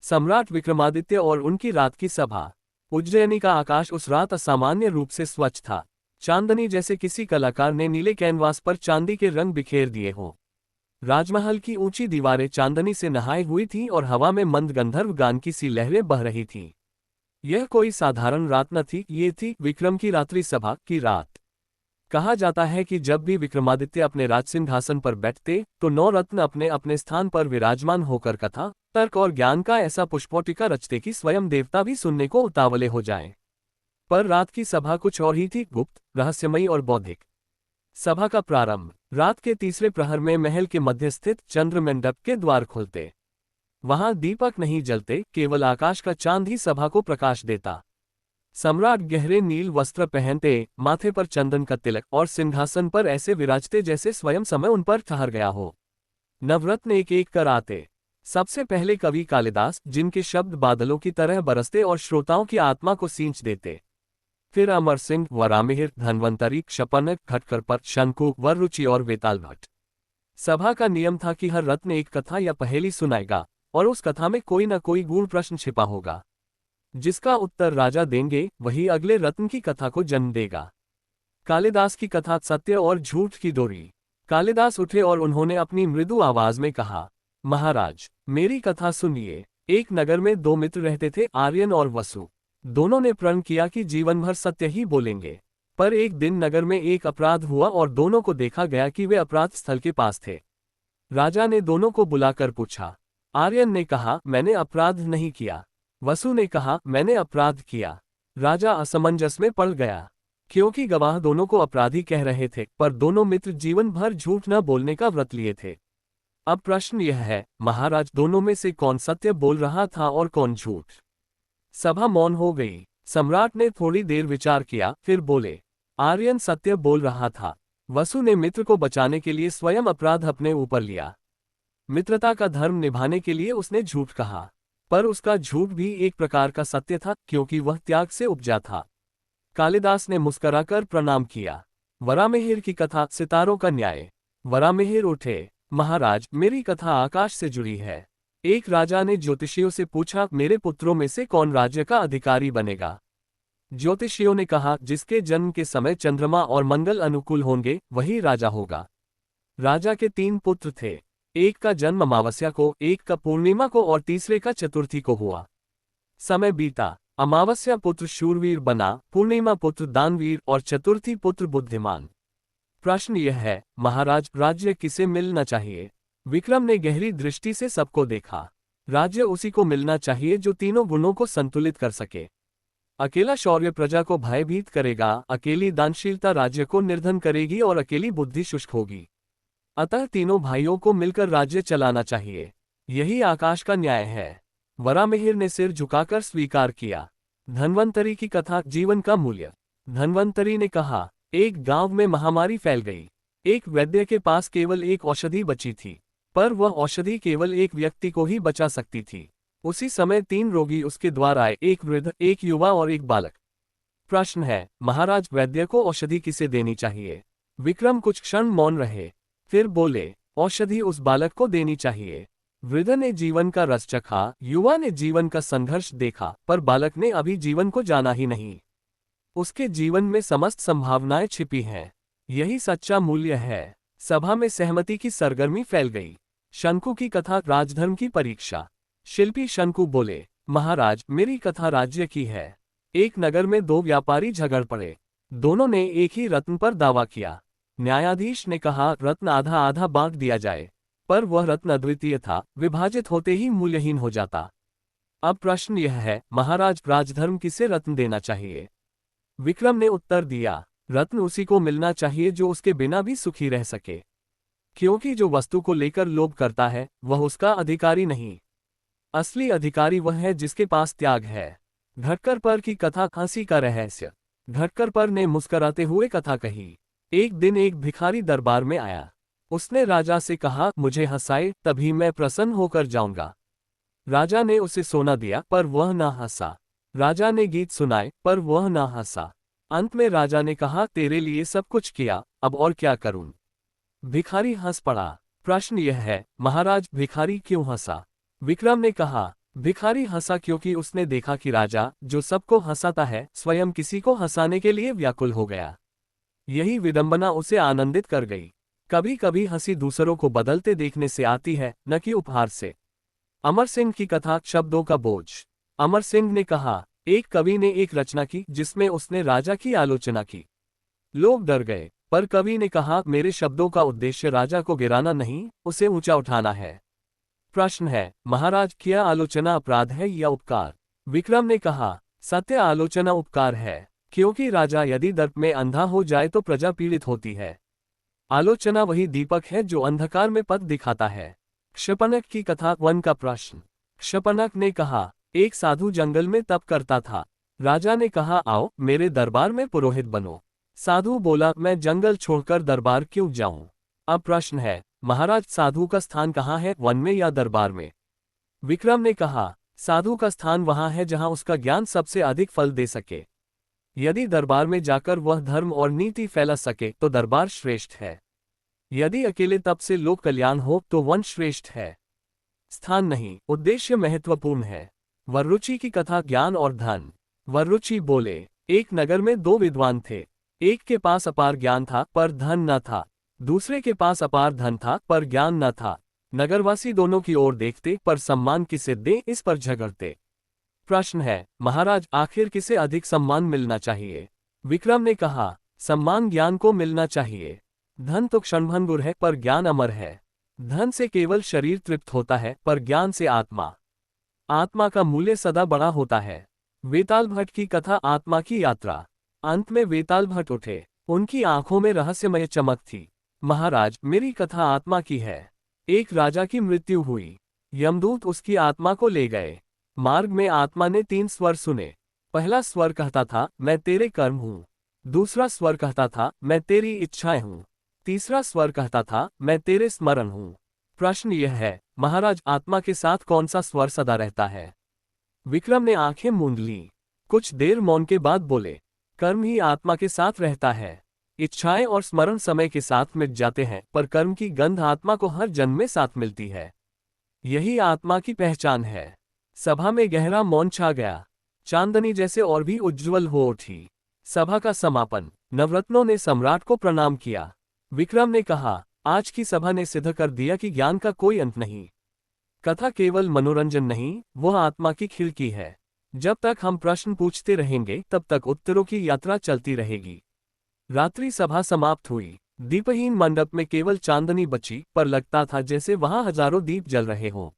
सम्राट विक्रमादित्य और उनकी रात की सभा। उज्जैनी का आकाश उस रात असामान्य रूप से स्वच्छ था। चांदनी जैसे किसी कलाकार ने नीले कैनवास पर चांदी के रंग बिखेर दिए हों। राजमहल की ऊंची दीवारें चांदनी से नहाई हुई थीं और हवा में मंद गंधर्व गान की सी लहरें बह रही थीं। यह कोई साधारण रात न थी, ये थी विक्रम की रात्रि सभा की रात। कहा जाता है कि जब भी विक्रमादित्य अपने राजसिंहासन पर बैठते तो 9 रत्न अपने अपने स्थान पर विराजमान होकर कथा, तर्क और ज्ञान का ऐसा पुष्पोटिका रचते कि स्वयं देवता भी सुनने को उतावले हो जाएं। पर रात की सभा कुछ और ही थी, गुप्त, रहस्यमयी और बौद्धिक। सभा का प्रारंभ रात के तीसरे प्रहर में महल के मध्य स्थित चंद्र मंडप के द्वार खुलते। वहां दीपक नहीं जलते, केवल आकाश का चांद ही सभा को प्रकाश देता। सम्राट गहरे नील वस्त्र पहनते, माथे पर चंदन का तिलक और सिंहासन पर ऐसे विराजते जैसे स्वयं समय उन पर ठहर गया हो। नवरत्न एक एक कर आते। सबसे पहले कवि कालिदास, जिनके शब्द बादलों की तरह बरसते और श्रोताओं की आत्मा को सींच देते। फिर अमर सिंह, वरामिहिर, धन्वंतरी, क्षपनक, खटकरपर, शंकु, वररुचि और वेताल भट्ट। सभा का नियम था कि हर रत्न एक कथा या पहेली सुनाएगा और उस कथा में कोई न कोई गूढ़ प्रश्न छिपा होगा। जिसका उत्तर राजा देंगे वही अगले रत्न की कथा को जन्म देगा। कालिदास की कथा सत्य और झूठ की डोरी। कालिदास उठे और उन्होंने अपनी मृदु आवाज में कहा, महाराज, मेरी कथा सुनिए। एक नगर में 2 मित्र रहते थे, आर्यन और वसु। दोनों ने प्रण किया कि जीवन भर सत्य ही बोलेंगे। पर एक दिन नगर में एक अपराध हुआ और दोनों को देखा गया कि वे अपराध स्थल के पास थे। राजा ने दोनों को बुलाकर पूछा। आर्यन ने कहा, मैंने अपराध नहीं किया। वसु ने कहा, मैंने अपराध किया। राजा असमंजस में पड़ गया, क्योंकि गवाह दोनों को अपराधी कह रहे थे, पर दोनों मित्र जीवन भर झूठ न बोलने का व्रत लिए थे। अब प्रश्न यह है, महाराज, दोनों में से कौन सत्य बोल रहा था और कौन झूठ? सभा मौन हो गई। सम्राट ने थोड़ी देर विचार किया, फिर बोले, आर्यन सत्य बोल रहा था। वसु ने मित्र को बचाने के लिए स्वयं अपराध अपने ऊपर लिया। मित्रता का धर्म निभाने के लिए उसने झूठ कहा, पर उसका झूठ भी एक प्रकार का सत्य था, क्योंकि वह त्याग से उपजा था। कालिदास ने मुस्कुराकर प्रणाम किया। वरामिहिर की कथा, सितारों का न्याय। वरामिहिर उठे, महाराज, मेरी कथा आकाश से जुड़ी है। एक राजा ने ज्योतिषियों से पूछा, मेरे पुत्रों में से कौन राज्य का अधिकारी बनेगा? ज्योतिषियों ने कहा, जिसके जन्म के समय चंद्रमा और मंगल अनुकूल होंगे वही राजा होगा। राजा के 3 पुत्र थे। एक का जन्म अमावस्या को, एक का पूर्णिमा को और तीसरे का चतुर्थी को हुआ। समय बीता। अमावस्या पुत्र शूरवीर बना, पूर्णिमा पुत्र दानवीर और चतुर्थी पुत्र बुद्धिमान। प्रश्न यह है, महाराज, राज्य किसे मिलना चाहिए? विक्रम ने गहरी दृष्टि से सबको देखा। राज्य उसी को मिलना चाहिए जो तीनों गुणों को संतुलित कर सके। अकेला शौर्य प्रजा को भयभीत करेगा, अकेली दानशीलता राज्य को निर्धन करेगी और अकेली बुद्धि शुष्क होगी। अतः तीनों भाइयों को मिलकर राज्य चलाना चाहिए। यही आकाश का न्याय है। वरामिहिर ने सिर झुकाकर स्वीकार किया। धन्वंतरी की कथा, जीवन का मूल्य। धन्वंतरी ने कहा, एक गांव में महामारी फैल गई। एक वैद्य के पास केवल एक औषधि बची थी, पर वह औषधि केवल एक व्यक्ति को ही बचा सकती थी। उसी समय 3 रोगी उसके द्वार आए, एक वृद्ध, एक युवा और एक बालक। प्रश्न है, महाराज, वैद्य को औषधि किसे देनी चाहिए? विक्रम कुछ क्षण मौन रहे, फिर बोले, औषधि उस बालक को देनी चाहिए। वृद्ध ने जीवन का रस चखा, युवा ने जीवन का संघर्ष देखा, पर बालक ने अभी जीवन को जाना ही नहीं। उसके जीवन में समस्त संभावनाएं छिपी हैं। यही सच्चा मूल्य है। सभा में सहमति की सरगर्मी फैल गई। शंकु की कथा, राजधर्म की परीक्षा। शिल्पी शंकु बोले, महाराज, मेरी कथा राज्य की है। एक नगर में 2 व्यापारी झगड़ पड़े। दोनों ने एक ही रत्न पर दावा किया। न्यायाधीश ने कहा, रत्न आधा आधा बांट दिया जाए, पर वह रत्न अद्वितीय था, विभाजित होते ही मूल्यहीन हो जाता। अब प्रश्न यह है, महाराज, राजधर्म किसे रत्न देना चाहिए? विक्रम ने उत्तर दिया, रत्न उसी को मिलना चाहिए जो उसके बिना भी सुखी रह सके, क्योंकि जो वस्तु को लेकर लोभ करता है वह उसका अधिकारी नहीं। असली अधिकारी वह है जिसके पास त्याग है। घटकर पर की कथा, हंसी का रहस्य। घटकर पर ने मुस्कुराते हुए कथा कही। एक दिन एक भिखारी दरबार में आया। उसने राजा से कहा, मुझे हंसाए, तभी मैं प्रसन्न होकर जाऊंगा। राजा ने उसे सोना दिया, पर वह ना हंसा। राजा ने गीत सुनाए, पर वह ना हंसा। अंत में राजा ने कहा, तेरे लिए सब कुछ किया, अब और क्या करूं? भिखारी हंस पड़ा। प्रश्न यह है, महाराज, भिखारी क्यों हंसा? विक्रम ने कहा, भिखारी हंसा क्योंकि उसने देखा कि राजा, जो सबको हंसाता है, स्वयं किसी को हंसाने के लिए व्याकुल हो गया। यही विडंबना उसे आनंदित कर गई। कभी कभी हंसी दूसरों को बदलते देखने से आती है, न कि उपहार से। अमर सिंह की कथा, शब्दों का बोझ। अमर सिंह ने कहा, एक कवि ने एक रचना की जिसमें उसने राजा की आलोचना की। लोग डर गए, पर कवि ने कहा, मेरे शब्दों का उद्देश्य राजा को गिराना नहीं, उसे ऊंचा उठाना है। प्रश्न है, महाराज, क्या आलोचना अपराध है या उपकार? विक्रम ने कहा, सत्य आलोचना उपकार है, क्योंकि राजा यदि दर्प में अंधा हो जाए तो प्रजा पीड़ित होती है। आलोचना वही दीपक है जो अंधकार में पथ दिखाता है। शपनक की कथा, वन का प्रश्न। शपनक ने कहा, एक साधु जंगल में तप करता था। राजा ने कहा, आओ मेरे दरबार में पुरोहित बनो। साधु बोला, मैं जंगल छोड़कर दरबार क्यों जाऊं? अब प्रश्न है, महाराज, साधु का स्थान कहाँ है, वन में या दरबार में? विक्रम ने कहा, साधु का स्थान वहां है जहां उसका ज्ञान सबसे अधिक फल दे सके। यदि दरबार में जाकर वह धर्म और नीति फैला सके तो दरबार श्रेष्ठ है। यदि अकेले तप से लोक कल्याण हो तो वन श्रेष्ठ है। स्थान नहीं, उद्देश्य महत्वपूर्ण है। वररुचि की कथा, ज्ञान और धन। वररुचि बोले, एक नगर में दो विद्वान थे। एक के पास अपार ज्ञान था पर धन न था, दूसरे के पास अपार धन था पर ज्ञान न था। नगरवासी दोनों की ओर देखते पर सम्मान किसे दें इस पर झगड़ते। प्रश्न है, महाराज, आखिर किसे अधिक सम्मान मिलना चाहिए? विक्रम ने कहा, सम्मान ज्ञान को मिलना चाहिए। धन तो क्षणभंगुर है पर ज्ञान अमर है। धन से केवल शरीर तृप्त होता है पर ज्ञान से आत्मा। आत्मा का मूल्य सदा बड़ा होता है। वेताल भट्ट की कथा, आत्मा की यात्रा। अंत में वेताल भट्ट उठे। उनकी आंखों में रहस्यमय चमक थी। महाराज, मेरी कथा आत्मा की है। एक राजा की मृत्यु हुई। यमदूत उसकी आत्मा को ले गए। मार्ग में आत्मा ने 3 स्वर सुने। पहला स्वर कहता था, मैं तेरे कर्म हूँ। दूसरा स्वर कहता था, मैं तेरी इच्छाएं हूँ। तीसरा स्वर कहता था, मैं तेरे स्मरण हूँ। प्रश्न यह है, महाराज, आत्मा के साथ कौन सा स्वर सदा रहता है? विक्रम ने आंखें मूंद लीं। कुछ देर मौन के बाद बोले, कर्म ही आत्मा के साथ रहता है। इच्छाएं और स्मरण समय के साथ मिट जाते हैं, पर कर्म की गंध आत्मा को हर जन्म में साथ मिलती है। यही आत्मा की पहचान है। सभा में गहरा मौन छा गया। चांदनी जैसे और भी उज्ज्वल हो उठी। सभा का समापन। नवरत्नों ने सम्राट को प्रणाम किया। विक्रम ने कहा, आज की सभा ने सिद्ध कर दिया कि ज्ञान का कोई अंत नहीं। कथा केवल मनोरंजन नहीं, वह आत्मा की खिड़की है। जब तक हम प्रश्न पूछते रहेंगे तब तक उत्तरों की यात्रा चलती रहेगी। रात्रि सभा समाप्त हुई। दीपहीन मंडप में केवल चांदनी बची, पर लगता था जैसे वहां हजारों दीप जल रहे हों।